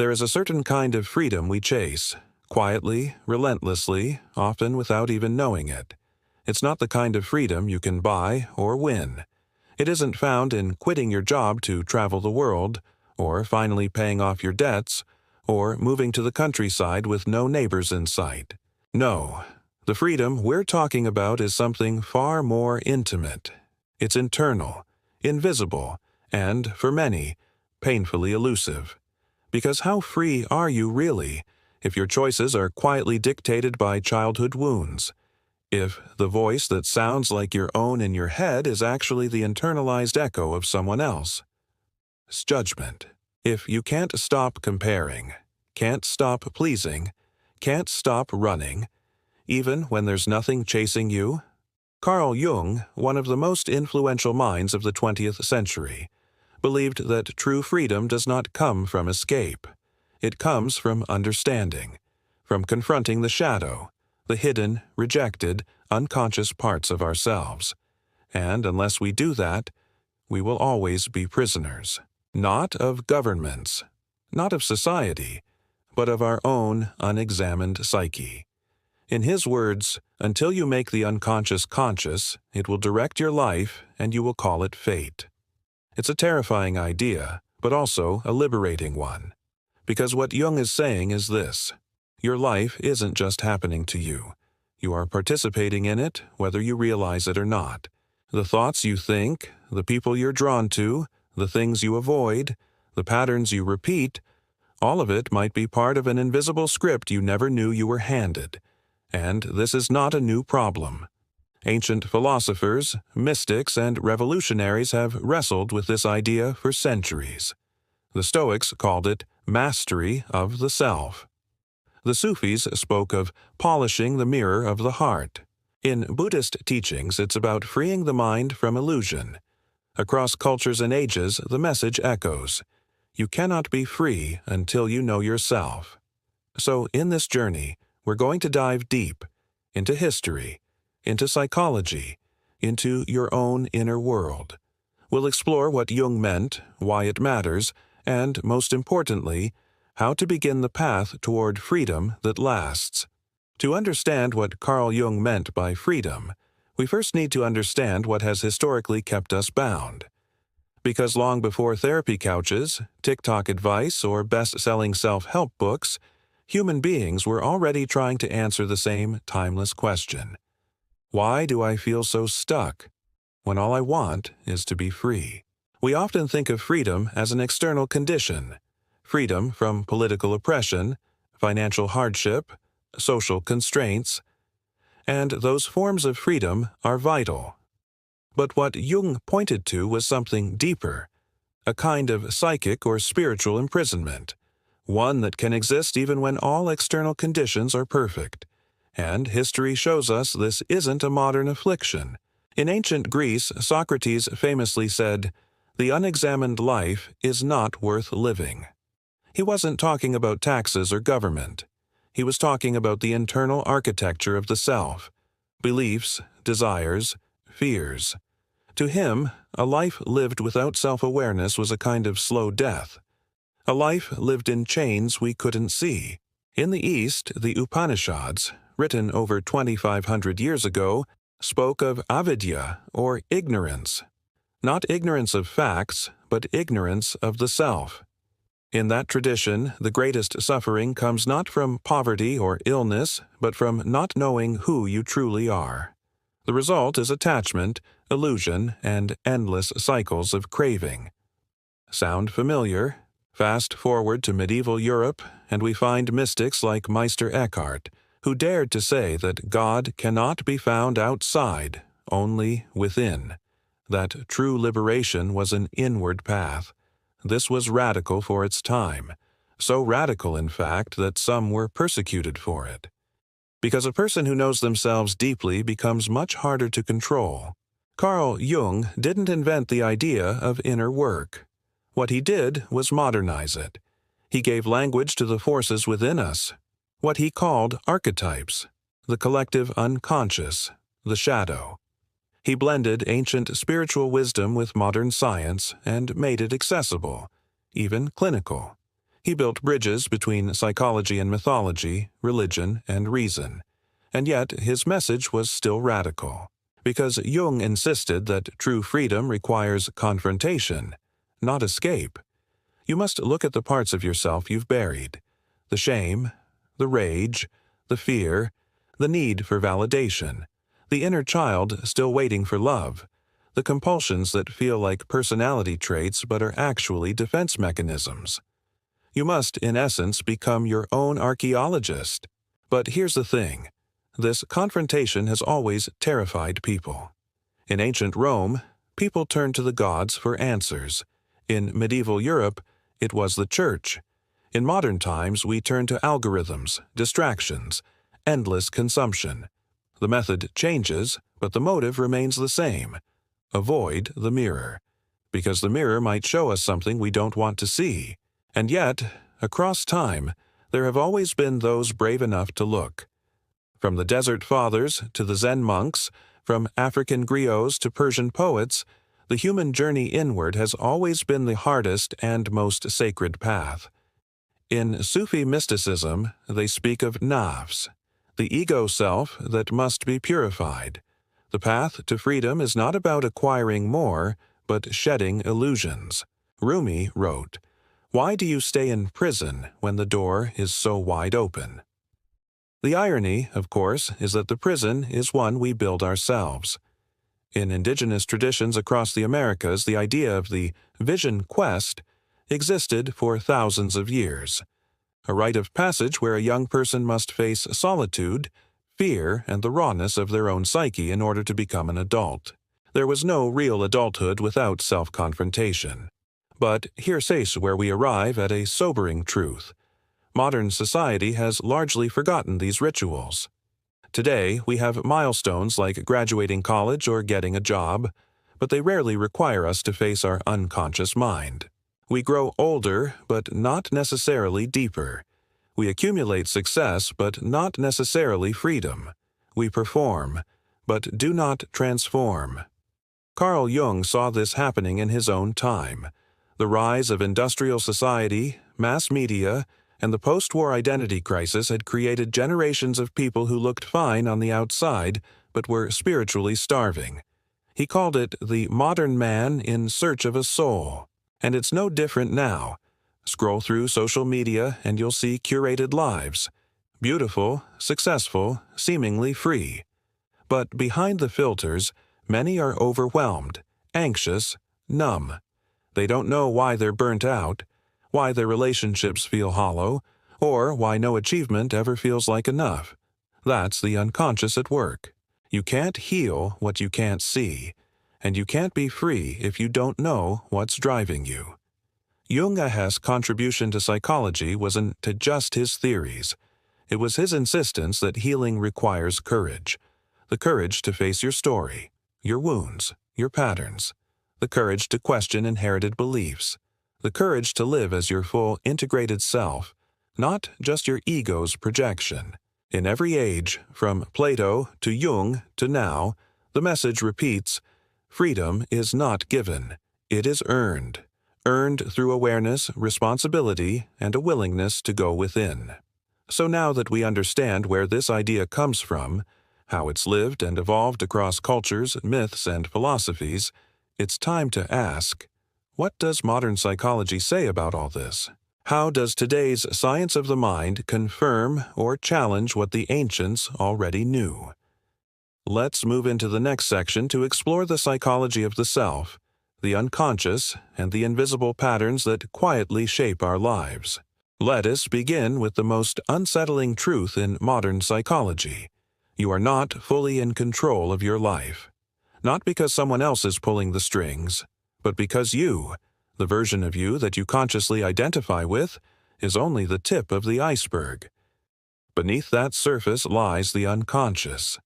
There is a certain kind of freedom we chase, quietly, relentlessly, often without even knowing it. It's not the kind of freedom you can buy or win. It isn't found in quitting your job to travel the world, or finally paying off your debts, or moving to the countryside with no neighbors in sight. No, the freedom we're talking about is something far more intimate. It's internal, invisible, and, for many, painfully elusive. Because how free are you really if your choices are quietly dictated by childhood wounds? If the voice that sounds like your own in your head is actually the internalized echo of someone else? It's judgment. If you can't stop comparing, can't stop pleasing, can't stop running, even when there's nothing chasing you? Carl Jung, one of the most influential minds of the 20th century, believed that true freedom does not come from escape. It comes from understanding, from confronting the shadow, the hidden, rejected, unconscious parts of ourselves. And unless we do that, we will always be prisoners, not of governments, not of society, but of our own unexamined psyche. In his words, until you make the unconscious conscious, it will direct your life and you will call it fate. It's a terrifying idea, but also a liberating one. Because what Jung is saying is this: your life isn't just happening to you. You are participating in it, whether you realize it or not. The thoughts you think, the people you're drawn to, the things you avoid, the patterns you repeat, all of it might be part of an invisible script you never knew you were handed. And this is not a new problem. Ancient philosophers, mystics, and revolutionaries have wrestled with this idea for centuries. The Stoics called it mastery of the self. The Sufis spoke of polishing the mirror of the heart. In Buddhist teachings, it's about freeing the mind from illusion. Across cultures and ages, the message echoes: you cannot be free until you know yourself. So in this journey, we're going to dive deep into history, into psychology, into your own inner world. We'll explore what Jung meant, why it matters, and, most importantly, how to begin the path toward freedom that lasts. To understand what Carl Jung meant by freedom, we first need to understand what has historically kept us bound. Because long before therapy couches, TikTok advice, or best-selling self-help books, human beings were already trying to answer the same timeless question: why do I feel so stuck when all I want is to be free? We often think of freedom as an external condition: freedom from political oppression, financial hardship, social constraints, and those forms of freedom are vital. But what Jung pointed to was something deeper, a kind of psychic or spiritual imprisonment, one that can exist even when all external conditions are perfect. And history shows us this isn't a modern affliction. In ancient Greece, Socrates famously said, "The unexamined life is not worth living." He wasn't talking about taxes or government. He was talking about the internal architecture of the self, beliefs, desires, fears. To him, a life lived without self-awareness was a kind of slow death. A life lived in chains we couldn't see. In the East, the Upanishads, written over 2,500 years ago, spoke of avidya, or ignorance. Not ignorance of facts, but ignorance of the self. In that tradition, the greatest suffering comes not from poverty or illness, but from not knowing who you truly are. The result is attachment, illusion, and endless cycles of craving. Sound familiar? Fast forward to medieval Europe, and we find mystics like Meister Eckhart, who dared to say that God cannot be found outside, only within. That true liberation was an inward path. This was radical for its time, so radical, in fact, that some were persecuted for it. Because a person who knows themselves deeply becomes much harder to control. Carl Jung didn't invent the idea of inner work. What he did was modernize it. He gave language to the forces within us, what he called archetypes, the collective unconscious, the shadow. He blended ancient spiritual wisdom with modern science and made it accessible, even clinical. He built bridges between psychology and mythology, religion and reason. And yet his message was still radical, because Jung insisted that true freedom requires confrontation, not escape. You must look at the parts of yourself you've buried: the shame, the rage, the fear, the need for validation, the inner child still waiting for love, the compulsions that feel like personality traits but are actually defense mechanisms. You must, in essence, become your own archaeologist. But here's the thing. This confrontation has always terrified people. In ancient Rome, people turned to the gods for answers. In medieval Europe, it was the church. In modern times, we turn to algorithms, distractions, endless consumption. The method changes, but the motive remains the same. Avoid the mirror, because the mirror might show us something we don't want to see. And yet, across time, there have always been those brave enough to look. From the Desert Fathers to the Zen monks, from African griots to Persian poets, the human journey inward has always been the hardest and most sacred path. In Sufi mysticism, they speak of nafs, the ego self that must be purified. The path to freedom is not about acquiring more, but shedding illusions. Rumi wrote, "Why do you stay in prison when the door is so wide open?" The irony, of course, is that the prison is one we build ourselves. In indigenous traditions across the Americas, the idea of the vision quest existed for thousands of years. A rite of passage where a young person must face solitude, fear, and the rawness of their own psyche in order to become an adult. There was no real adulthood without self-confrontation. But here's where we arrive at a sobering truth. Modern society has largely forgotten these rituals. Today, we have milestones like graduating college or getting a job, but they rarely require us to face our unconscious mind. We grow older, but not necessarily deeper. We accumulate success, but not necessarily freedom. We perform, but do not transform. Carl Jung saw this happening in his own time. The rise of industrial society, mass media, and the post-war identity crisis had created generations of people who looked fine on the outside but were spiritually starving. He called it the modern man in search of a soul. And it's no different now. Scroll through social media and you'll see curated lives. Beautiful, successful, seemingly free. But behind the filters, many are overwhelmed, anxious, numb. They don't know why they're burnt out, why their relationships feel hollow, or why no achievement ever feels like enough. That's the unconscious at work. You can't heal what you can't see, and you can't be free if you don't know what's driving you. Jung's contribution to psychology wasn't to just his theories. It was his insistence that healing requires courage. The courage to face your story, your wounds, your patterns. The courage to question inherited beliefs. The courage to live as your full, integrated self, not just your ego's projection. In every age, from Plato to Jung to now, the message repeats, freedom is not given, it is earned. Earned through awareness, responsibility, and a willingness to go within. So now that we understand where this idea comes from, how it's lived and evolved across cultures, myths, and philosophies, it's time to ask, what does modern psychology say about all this? How does today's science of the mind confirm or challenge what the ancients already knew? Let's move into the next section to explore the psychology of the self, the unconscious, and the invisible patterns that quietly shape our lives. Let us begin with the most unsettling truth in modern psychology. You are not fully in control of your life. Not because someone else is pulling the strings, but because you, the version of you that you consciously identify with, is only the tip of the iceberg. Beneath that surface lies the unconscious,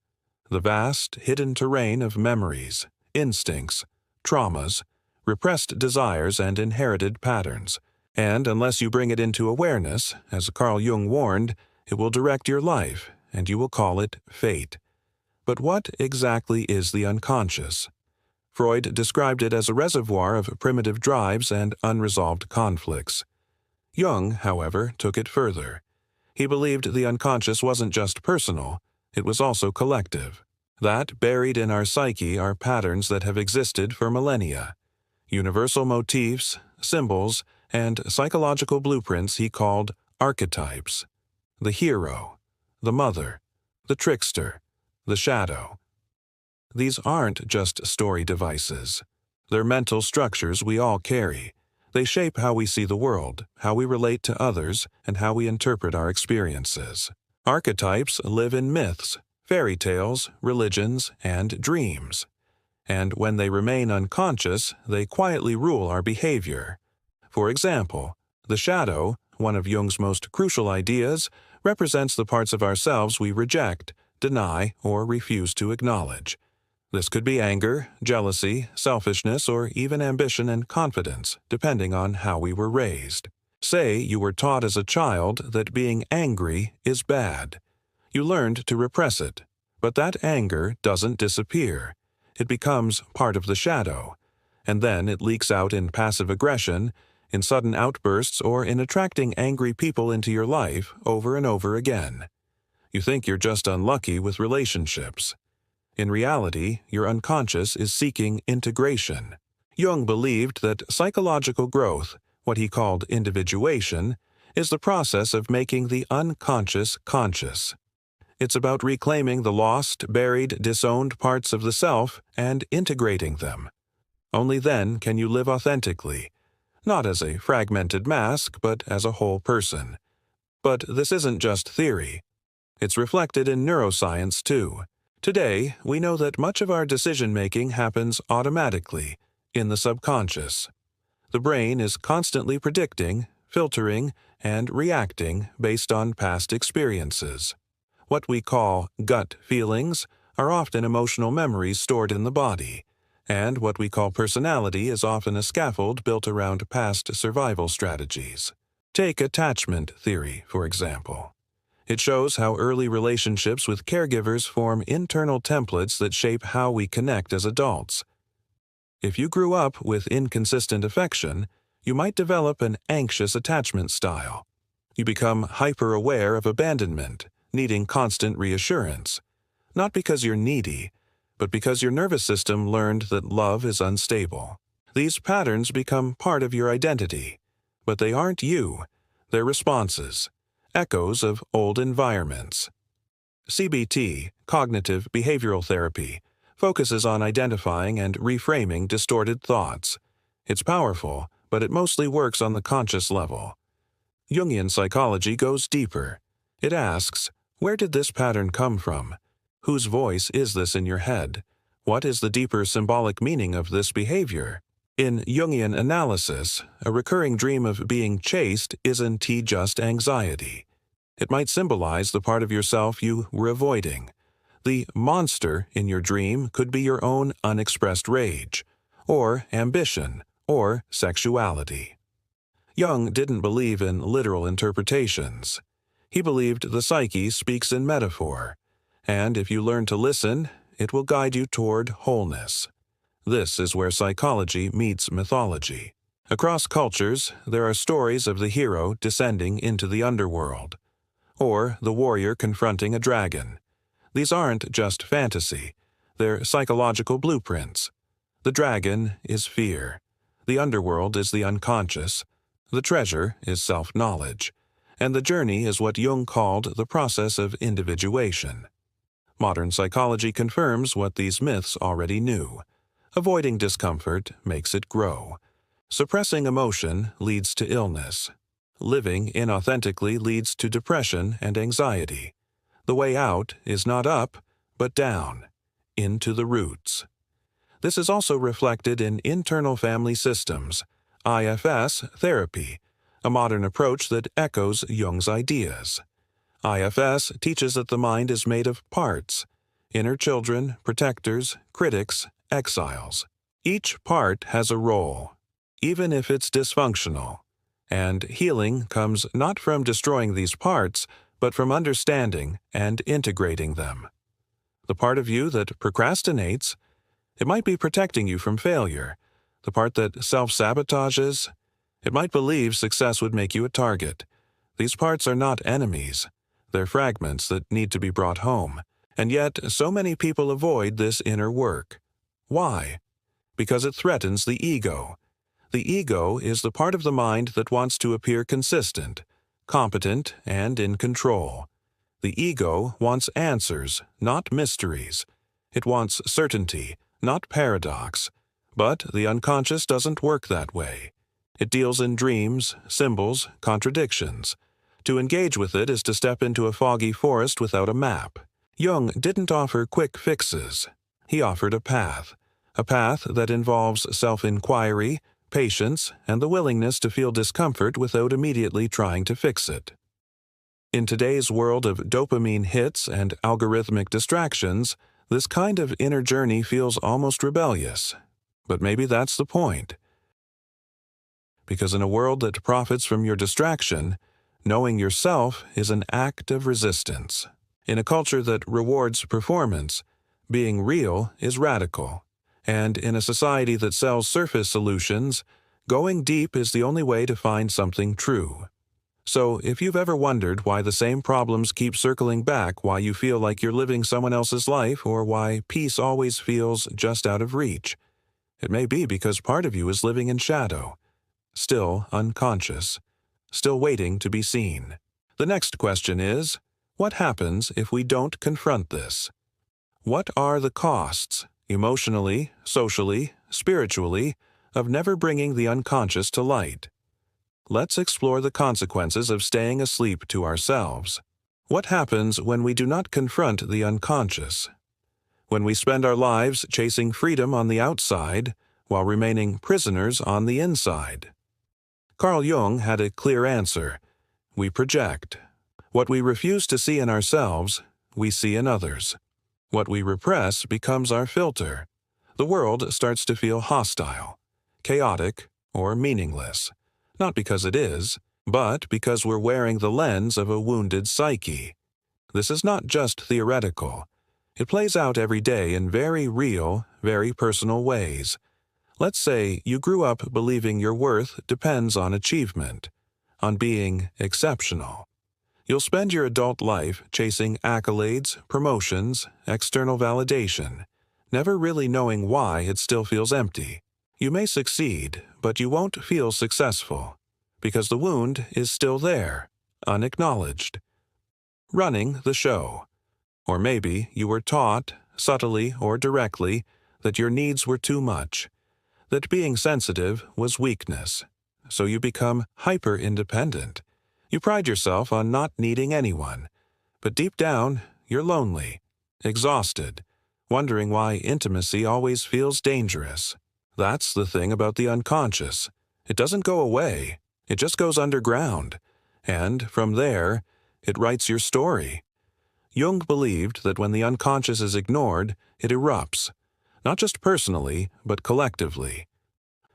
the vast, hidden terrain of memories, instincts, traumas, repressed desires, and inherited patterns. And unless you bring it into awareness, as Carl Jung warned, it will direct your life, and you will call it fate. But what exactly is the unconscious? Freud described it as a reservoir of primitive drives and unresolved conflicts. Jung, however, took it further. He believed the unconscious wasn't just personal, it was also collective. That buried in our psyche are patterns that have existed for millennia. Universal motifs, symbols, and psychological blueprints he called archetypes. The hero, the mother, the trickster, the shadow. These aren't just story devices. They're mental structures we all carry. They shape how we see the world, how we relate to others, and how we interpret our experiences. Archetypes live in myths, fairy tales, religions, and dreams. And when they remain unconscious, they quietly rule our behavior. For example, the shadow, one of Jung's most crucial ideas, represents the parts of ourselves we reject, deny, or refuse to acknowledge. This could be anger, jealousy, selfishness, or even ambition and confidence, depending on how we were raised. Say you were taught as a child that being angry is bad. You learned to repress it, but that anger doesn't disappear. It becomes part of the shadow, and then it leaks out in passive aggression, in sudden outbursts, or in attracting angry people into your life over and over again. You think you're just unlucky with relationships. In reality, your unconscious is seeking integration. Jung believed that psychological growth, what he called individuation, is the process of making the unconscious conscious. It's about reclaiming the lost, buried, disowned parts of the self and integrating them. Only then can you live authentically, not as a fragmented mask, but as a whole person. But this isn't just theory. It's reflected in neuroscience, too. Today, we know that much of our decision-making happens automatically, in the subconscious. The brain is constantly predicting, filtering, and reacting based on past experiences. What we call gut feelings are often emotional memories stored in the body, and what we call personality is often a scaffold built around past survival strategies. Take attachment theory, for example. It shows how early relationships with caregivers form internal templates that shape how we connect as adults. If you grew up with inconsistent affection, you might develop an anxious attachment style. You become hyper-aware of abandonment, needing constant reassurance. Not because you're needy, but because your nervous system learned that love is unstable. These patterns become part of your identity, but they aren't you. They're responses, echoes of old environments. CBT, cognitive behavioral therapy, focuses on identifying and reframing distorted thoughts. It's powerful, but it mostly works on the conscious level. Jungian psychology goes deeper. It asks, where did this pattern come from? Whose voice is this in your head? What is the deeper symbolic meaning of this behavior? In Jungian analysis, a recurring dream of being chased isn't just anxiety. It might symbolize the part of yourself you were avoiding. The monster in your dream could be your own unexpressed rage, or ambition, or sexuality. Jung didn't believe in literal interpretations. He believed the psyche speaks in metaphor, and if you learn to listen, it will guide you toward wholeness. This is where psychology meets mythology. Across cultures, there are stories of the hero descending into the underworld, or the warrior confronting a dragon. These aren't just fantasy, they're psychological blueprints. The dragon is fear. The underworld is the unconscious. The treasure is self-knowledge. And the journey is what Jung called the process of individuation. Modern psychology confirms what these myths already knew. Avoiding discomfort makes it grow. Suppressing emotion leads to illness. Living inauthentically leads to depression and anxiety. The way out is not up, but down, into the roots. This is also reflected in internal family systems, IFS therapy, a modern approach that echoes Jung's ideas. IFS teaches that the mind is made of parts: inner children, protectors, critics, exiles. Each part has a role, even if it's dysfunctional. And healing comes not from destroying these parts, but from understanding and integrating them. The part of you that procrastinates, it might be protecting you from failure. The part that self-sabotages, It might believe success would make you a target. These parts are not enemies. They're fragments that need to be brought home. And yet, so many people avoid this inner work. Why? Because it threatens the ego. The ego is the part of the mind that wants to appear consistent, competent, and in control. The ego wants answers, not mysteries. It wants certainty, not paradox. But the unconscious doesn't work that way. It deals in dreams, symbols, contradictions. To engage with it is to step into a foggy forest without a map. Jung didn't offer quick fixes. He offered a path that involves self-inquiry, patience, and the willingness to feel discomfort without immediately trying to fix it. In today's world of dopamine hits and algorithmic distractions, this kind of inner journey feels almost rebellious. But maybe that's the point. Because in a world that profits from your distraction, knowing yourself is an act of resistance. In a culture that rewards performance, being real is radical. And in a society that sells surface solutions, going deep is the only way to find something true. So, if you've ever wondered why the same problems keep circling back, why you feel like you're living someone else's life, or why peace always feels just out of reach, it may be because part of you is living in shadow, still unconscious, still waiting to be seen. The next question is, what happens if we don't confront this? What are the costs, emotionally, socially, spiritually, of never bringing the unconscious to light? Let's explore the consequences of staying asleep to ourselves. What happens when we do not confront the unconscious? When we spend our lives chasing freedom on the outside while remaining prisoners on the inside? Carl Jung had a clear answer. We project. What we refuse to see in ourselves, we see in others. What we repress becomes our filter. The world starts to feel hostile, chaotic, or meaningless. Not because it is, but because we're wearing the lens of a wounded psyche. This is not just theoretical. It plays out every day in very real, very personal ways. Let's say you grew up believing your worth depends on achievement, on being exceptional. You'll spend your adult life chasing accolades, promotions, external validation, never really knowing why it still feels empty. You may succeed, but you won't feel successful, because the wound is still there, unacknowledged. Running the show. Or maybe you were taught, subtly or directly, that your needs were too much, that being sensitive was weakness, so you become hyper-independent. You pride yourself on not needing anyone, but deep down, you're lonely, exhausted, wondering why intimacy always feels dangerous. That's the thing about the unconscious. It doesn't go away, it just goes underground, and from there, it writes your story. Jung believed that when the unconscious is ignored, it erupts, not just personally, but collectively.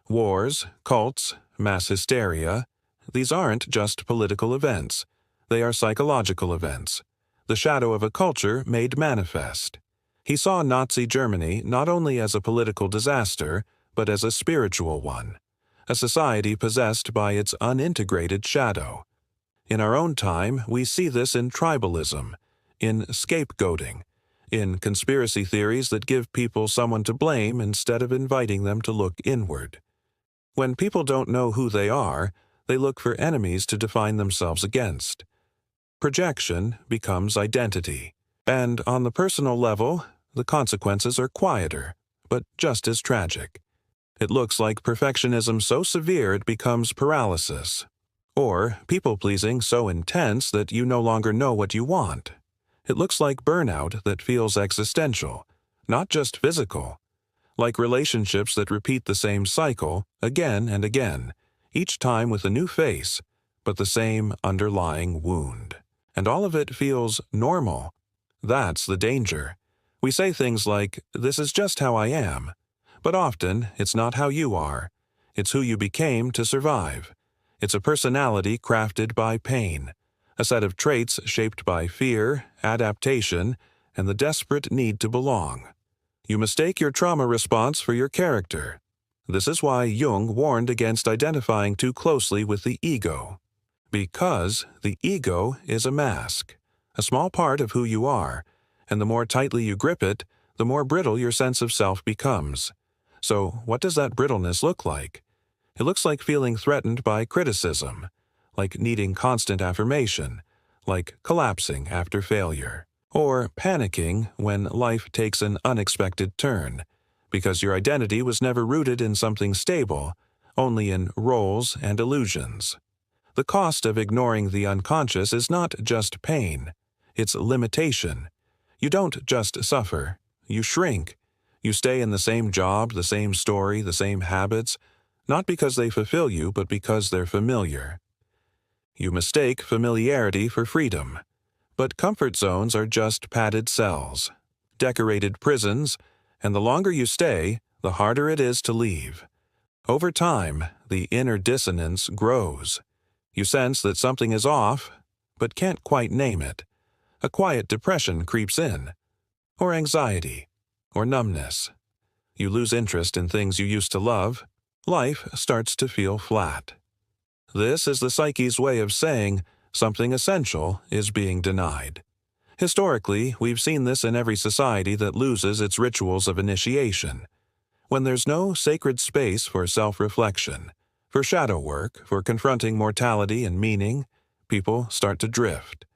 Wars, cults, mass hysteria, these aren't just political events. They are psychological events, the shadow of a culture made manifest. He saw Nazi Germany not only as a political disaster, but as a spiritual one, a society possessed by its unintegrated shadow. In our own time, we see this in tribalism, in scapegoating, in conspiracy theories that give people someone to blame instead of inviting them to look inward. When people don't know who they are, they look for enemies to define themselves against. Projection becomes identity, and on the personal level, the consequences are quieter, but just as tragic. It looks like perfectionism so severe it becomes paralysis, or people-pleasing so intense that you no longer know what you want. It looks like burnout that feels existential, not just physical, like relationships that repeat the same cycle again and again, each time with a new face, but the same underlying wound. And all of it feels normal. That's the danger. We say things like, "This is just how I am," but often it's not how you are. It's who you became to survive. It's a personality crafted by pain, a set of traits shaped by fear, adaptation, and the desperate need to belong. You mistake your trauma response for your character. This is why Jung warned against identifying too closely with the ego. Because the ego is a mask, a small part of who you are, and the more tightly you grip it, the more brittle your sense of self becomes. So, what does that brittleness look like? It looks like feeling threatened by criticism, like needing constant affirmation, like collapsing after failure, or panicking when life takes an unexpected turn, because your identity was never rooted in something stable, only in roles and illusions. The cost of ignoring the unconscious is not just pain, it's limitation. You don't just suffer, you shrink. You stay in the same job, the same story, the same habits, not because they fulfill you, but because they're familiar. You mistake familiarity for freedom. But comfort zones are just padded cells, decorated prisons, and the longer you stay, the harder it is to leave. Over time, the inner dissonance grows. You sense that something is off, but can't quite name it. A quiet depression creeps in, or anxiety, or numbness. You lose interest in things you used to love. Life starts to feel flat. This is the psyche's way of saying something essential is being denied. Historically, we've seen this in every society that loses its rituals of initiation. When there's no sacred space for self-reflection, for shadow work, for confronting mortality and meaning, people start to drift.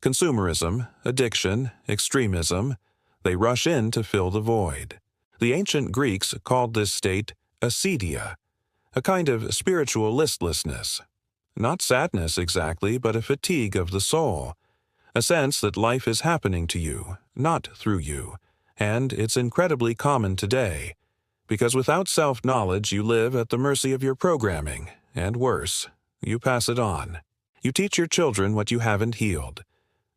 Consumerism, addiction, extremism, they rush in to fill the void. The ancient Greeks called this state acedia, a kind of spiritual listlessness. Not sadness exactly, but a fatigue of the soul, a sense that life is happening to you, not through you, and it's incredibly common today, because without self-knowledge you live at the mercy of your programming, and worse, you pass it on. You teach your children what you haven't healed.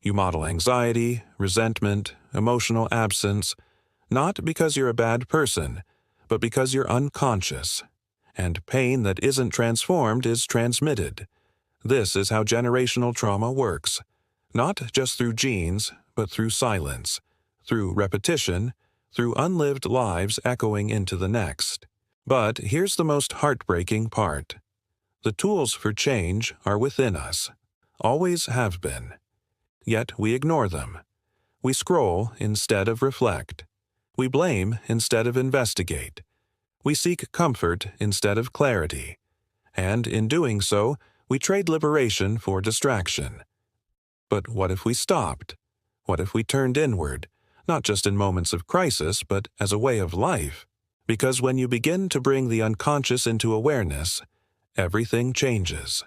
You model anxiety, resentment, emotional absence, not because you're a bad person, but because you're unconscious. And pain that isn't transformed is transmitted. This is how generational trauma works, not just through genes, but through silence, through repetition, through unlived lives echoing into the next. But here's the most heartbreaking part. The tools for change are within us, always have been. Yet we ignore them. We scroll instead of reflect. We blame instead of investigate. We seek comfort instead of clarity. And in doing so, we trade liberation for distraction. But what if we stopped? What if we turned inward, not just in moments of crisis, but as a way of life? Because when you begin to bring the unconscious into awareness, everything changes.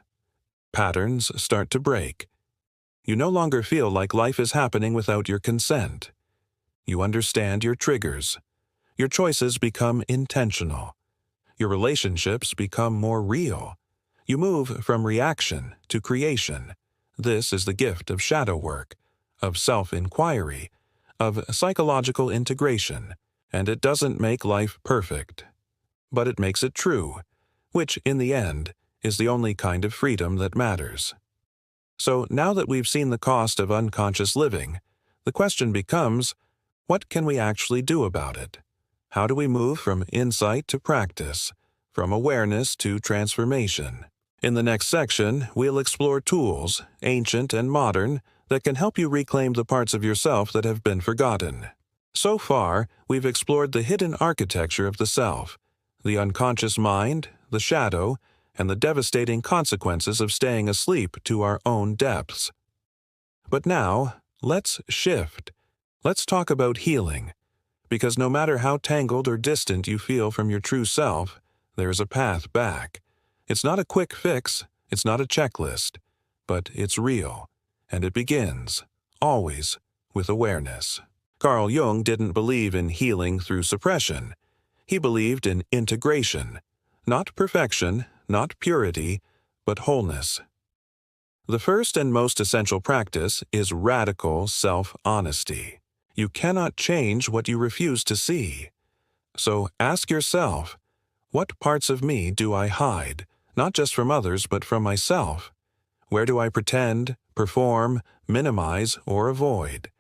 Patterns start to break. You no longer feel like life is happening without your consent. You understand your triggers. Your choices become intentional. Your relationships become more real. You move from reaction to creation. This is the gift of shadow work, of self-inquiry, of psychological integration, and it doesn't make life perfect. But it makes it true, which, in the end, is the only kind of freedom that matters. So now that we've seen the cost of unconscious living, the question becomes, what can we actually do about it? How do we move from insight to practice, from awareness to transformation? In the next section, we'll explore tools, ancient and modern, that can help you reclaim the parts of yourself that have been forgotten. So far, we've explored the hidden architecture of the self, the unconscious mind, the shadow, and the devastating consequences of staying asleep to our own depths. But now, let's shift. Let's talk about healing. Because no matter how tangled or distant you feel from your true self, there is a path back. It's not a quick fix, it's not a checklist, but it's real, and it begins, always, with awareness. Carl Jung didn't believe in healing through suppression. He believed in integration, not perfection, not purity, but wholeness. The first and most essential practice is radical self-honesty. You cannot change what you refuse to see. So ask yourself, what parts of me do I hide, not just from others but from myself? Where do I pretend, perform, minimize, or avoid?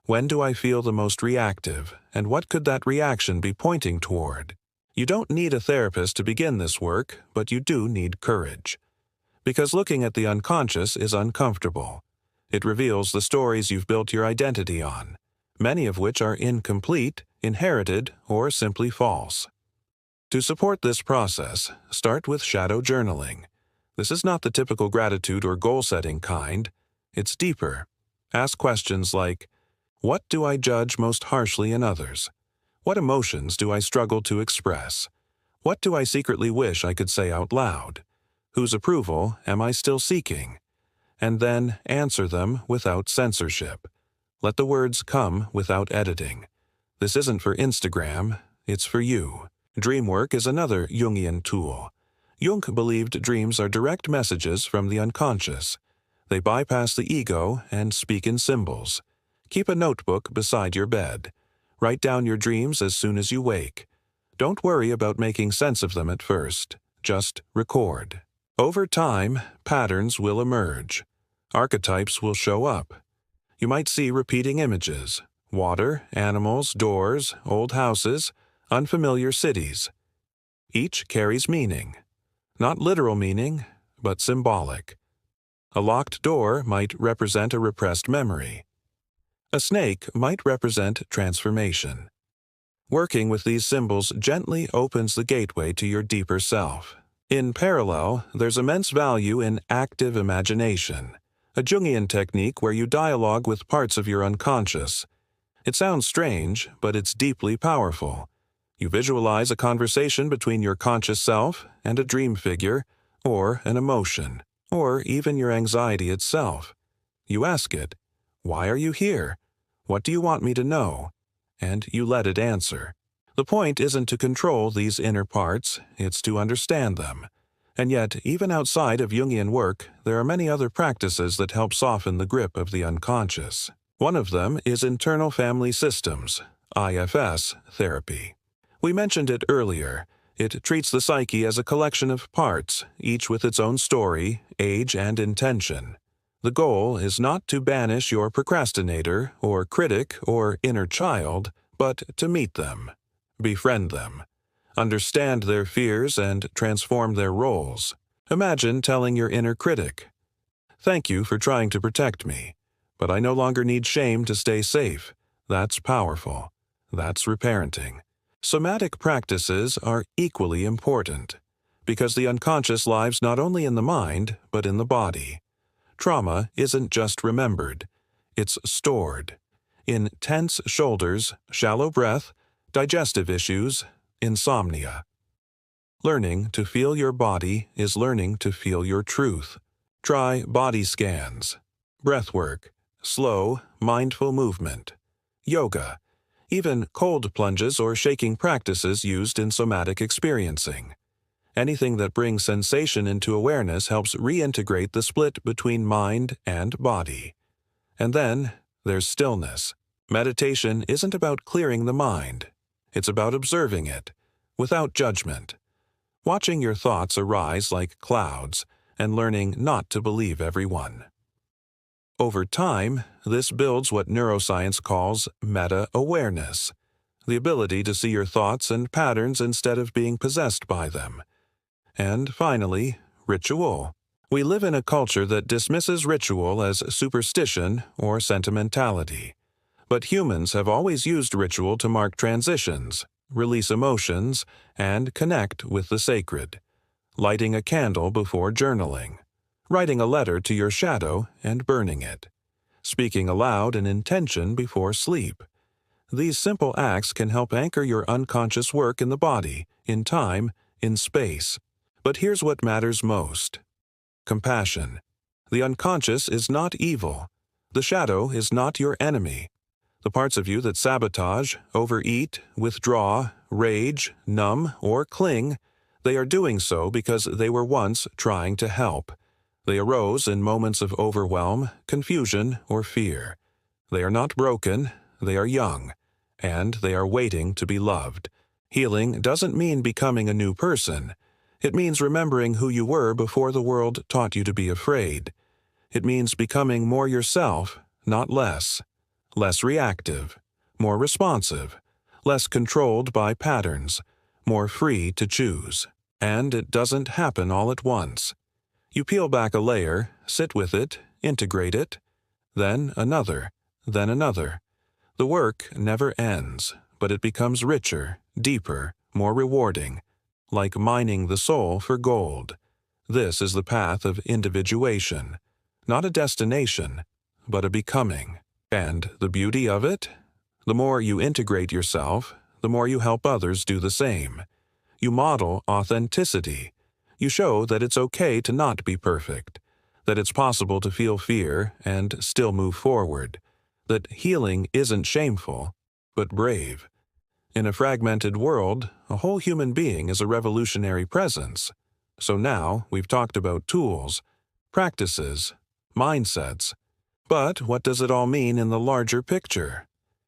When do I feel the most reactive, and what could that reaction be pointing toward? You don't need a therapist to begin this work, but you do need courage. Because looking at the unconscious is uncomfortable. It reveals the stories you've built your identity on, many of which are incomplete, inherited, or simply false. To support this process, start with shadow journaling. This is not the typical gratitude or goal-setting kind. It's deeper. Ask questions like, what do I judge most harshly in others? What emotions do I struggle to express? What do I secretly wish I could say out loud? Whose approval am I still seeking? And then answer them without censorship. Let the words come without editing. This isn't for Instagram, it's for you. Dream work is another Jungian tool. Jung believed dreams are direct messages from the unconscious. They bypass the ego and speak in symbols. Keep a notebook beside your bed. Write down your dreams as soon as you wake. Don't worry about making sense of them at first. Just record. Over time, patterns will emerge. Archetypes will show up. You might see repeating images: water, animals, doors, old houses, unfamiliar cities. Each carries meaning. Not literal meaning, but symbolic. A locked door might represent a repressed memory. A snake might represent transformation. Working with these symbols gently opens the gateway to your deeper self. In parallel, there's immense value in active imagination, a Jungian technique where you dialogue with parts of your unconscious. It sounds strange, but it's deeply powerful. You visualize a conversation between your conscious self and a dream figure, or an emotion, or even your anxiety itself. You ask it, "Why are you here? What do you want me to know?" And you let it answer. The point isn't to control these inner parts, it's to understand them. And yet, even outside of Jungian work, there are many other practices that help soften the grip of the unconscious. One of them is internal family systems, IFS, therapy. We mentioned it earlier. It treats the psyche as a collection of parts, each with its own story, age, and intention. The goal is not to banish your procrastinator, or critic, or inner child, but to meet them. Befriend them. Understand their fears and transform their roles. Imagine telling your inner critic, "Thank you for trying to protect me, but I no longer need shame to stay safe." That's powerful. That's reparenting. Somatic practices are equally important, because the unconscious lives not only in the mind, but in the body. Trauma isn't just remembered, it's stored. In tense shoulders, shallow breath, digestive issues, insomnia. Learning to feel your body is learning to feel your truth. Try body scans, breathwork, slow, mindful movement, yoga, even cold plunges or shaking practices used in somatic experiencing. Anything that brings sensation into awareness helps reintegrate the split between mind and body. And then there's stillness. Meditation isn't about clearing the mind. It's about observing it, without judgment. Watching your thoughts arise like clouds and learning not to believe every one. Over time, this builds what neuroscience calls meta-awareness, the ability to see your thoughts and patterns instead of being possessed by them. And finally, ritual. We live in a culture that dismisses ritual as superstition or sentimentality. But humans have always used ritual to mark transitions, release emotions, and connect with the sacred. Lighting a candle before journaling. Writing a letter to your shadow and burning it. Speaking aloud an intention before sleep. These simple acts can help anchor your unconscious work in the body, in time, in space. But here's what matters most. Compassion. The unconscious is not evil. The shadow is not your enemy. The parts of you that sabotage, overeat, withdraw, rage, numb, or cling, they are doing so because they were once trying to help. They arose in moments of overwhelm, confusion, or fear. They are not broken, they are young, and they are waiting to be loved. Healing doesn't mean becoming a new person. It means remembering who you were before the world taught you to be afraid. It means becoming more yourself, not less. Less reactive, more responsive, less controlled by patterns, more free to choose. And it doesn't happen all at once. You peel back a layer, sit with it, integrate it, then another, then another. The work never ends, but it becomes richer, deeper, more rewarding, like mining the soul for gold. This is the path of individuation, not a destination, but a becoming. And the beauty of it? The more you integrate yourself, the more you help others do the same. You model authenticity. You show that it's okay to not be perfect, that it's possible to feel fear and still move forward, that healing isn't shameful, but brave. In a fragmented world, a whole human being is a revolutionary presence. So now we've talked about tools, practices, mindsets. But what does it all mean in the larger picture?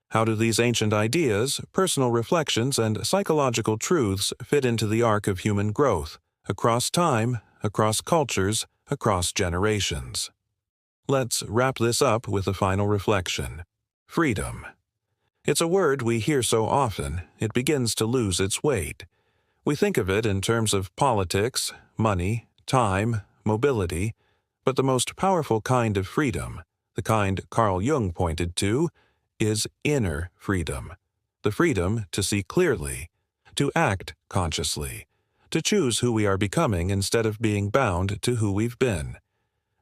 How do these ancient ideas, personal reflections, and psychological truths fit into the arc of human growth, across time, across cultures, across generations? Let's wrap this up with a final reflection. Freedom. It's a word we hear so often, it begins to lose its weight. We think of it in terms of politics, money, time, mobility, but the most powerful kind of freedom, the kind Carl Jung pointed to, is inner freedom. The freedom to see clearly, to act consciously, to choose who we are becoming instead of being bound to who we've been.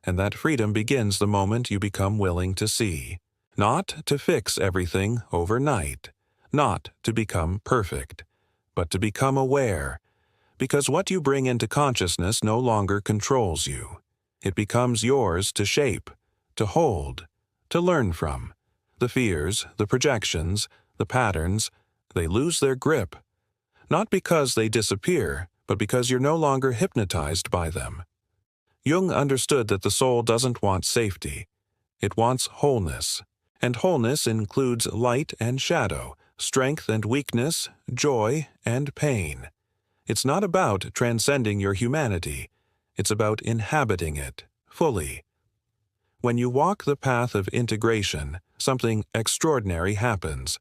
And that freedom begins the moment you become willing to see. Not to fix everything overnight, not to become perfect, but to become aware, because what you bring into consciousness no longer controls you. It becomes yours to shape, to hold, to learn from. The fears, the projections, the patterns, they lose their grip. Not because they disappear, but because you're no longer hypnotized by them. Jung understood that the soul doesn't want safety. It wants wholeness. And wholeness includes light and shadow, strength and weakness, joy and pain. It's not about transcending your humanity. It's about inhabiting it fully. When you walk the path of integration, something extraordinary happens.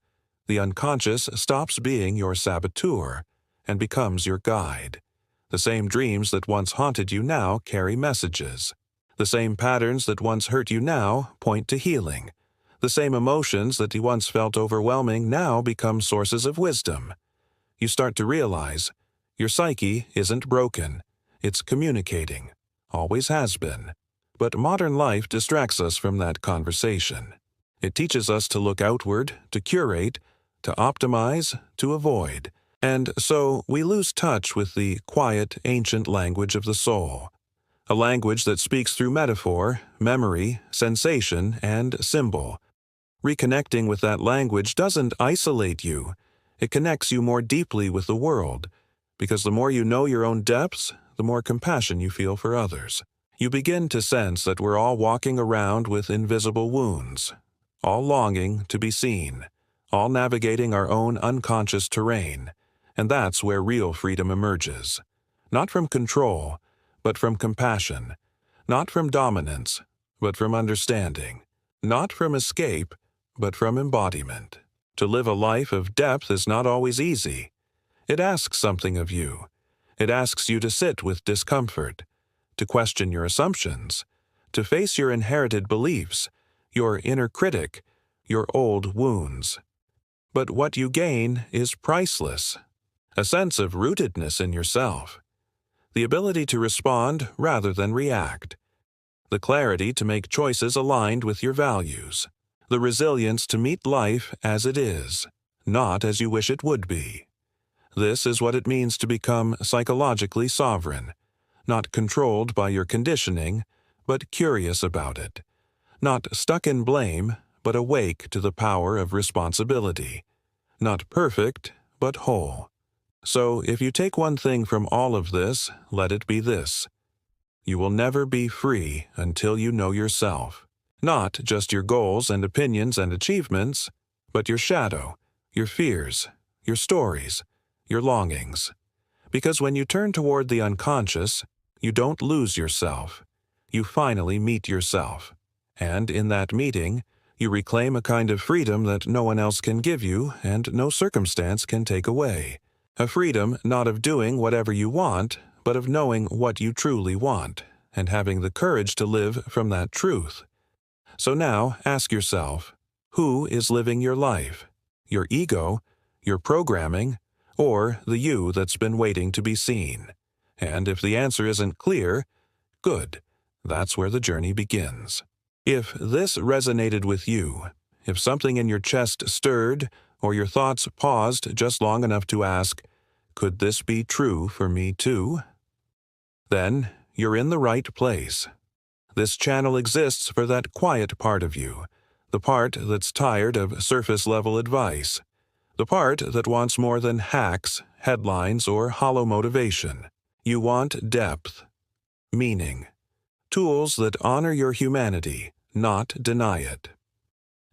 The unconscious stops being your saboteur and becomes your guide. The same dreams that once haunted you now carry messages. The same patterns that once hurt you now point to healing. The same emotions that you once felt overwhelming now become sources of wisdom. You start to realize your psyche isn't broken. It's communicating. Always has been. But modern life distracts us from that conversation. It teaches us to look outward, to curate, to optimize, to avoid. And so we lose touch with the quiet, ancient language of the soul. A language that speaks through metaphor, memory, sensation, and symbol. Reconnecting with that language doesn't isolate you. It connects you more deeply with the world, because the more you know your own depths, the more compassion you feel for others. You begin to sense that we're all walking around with invisible wounds, all longing to be seen, all navigating our own unconscious terrain, and that's where real freedom emerges. Not from control, but from compassion. Not from dominance, but from understanding. Not from escape, but from embodiment. To live a life of depth is not always easy. It asks something of you. It asks you to sit with discomfort, to question your assumptions, to face your inherited beliefs, your inner critic, your old wounds. But what you gain is priceless. A sense of rootedness in yourself. The ability to respond rather than react. The clarity to make choices aligned with your values. The resilience to meet life as it is, not as you wish it would be. This is what it means to become psychologically sovereign, not controlled by your conditioning, but curious about it. Not stuck in blame, but awake to the power of responsibility. Not perfect, but whole. So if you take one thing from all of this, let it be this. You will never be free until you know yourself. Not just your goals and opinions and achievements, but your shadow, your fears, your stories, your longings. Because when you turn toward the unconscious, you don't lose yourself. You finally meet yourself. And in that meeting, you reclaim a kind of freedom that no one else can give you and no circumstance can take away. A freedom not of doing whatever you want, but of knowing what you truly want, and having the courage to live from that truth. So now ask yourself, who is living your life? Your ego, your programming, or the you that's been waiting to be seen? And if the answer isn't clear, good. That's where the journey begins. If this resonated with you, if something in your chest stirred, or your thoughts paused just long enough to ask, could this be true for me too? Then you're in the right place. This channel exists for that quiet part of you, the part that's tired of surface-level advice, the part that wants more than hacks, headlines, or hollow motivation. You want depth, meaning, tools that honor your humanity, not deny it.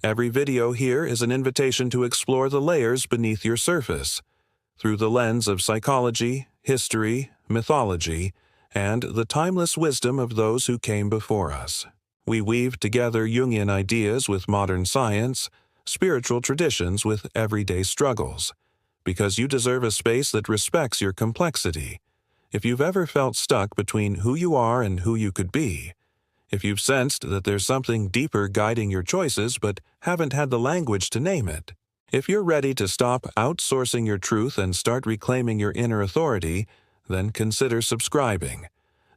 Every video here is an invitation to explore the layers beneath your surface, through the lens of psychology, history, mythology, and the timeless wisdom of those who came before us. We weave together Jungian ideas with modern science, spiritual traditions with everyday struggles, because you deserve a space that respects your complexity. If you've ever felt stuck between who you are and who you could be, if you've sensed that there's something deeper guiding your choices but haven't had the language to name it, if you're ready to stop outsourcing your truth and start reclaiming your inner authority, then consider subscribing.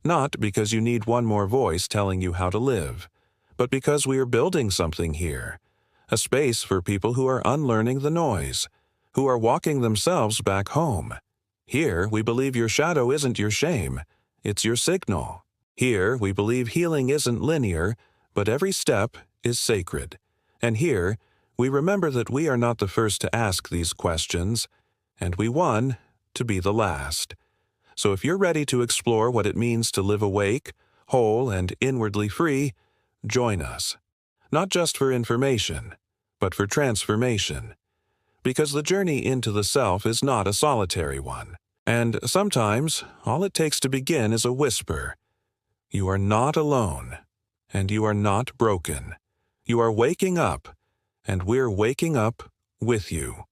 Not because you need one more voice telling you how to live, but because we are building something here, a space for people who are unlearning the noise, who are walking themselves back home. Here, we believe your shadow isn't your shame, it's your signal. Here, we believe healing isn't linear, but every step is sacred. And here, we remember that we are not the first to ask these questions, and we want to be the last. So if you're ready to explore what it means to live awake, whole, and inwardly free, join us. Not just for information, but for transformation. Because the journey into the self is not a solitary one. And sometimes, all it takes to begin is a whisper. You are not alone, and you are not broken. You are waking up, and we're waking up with you.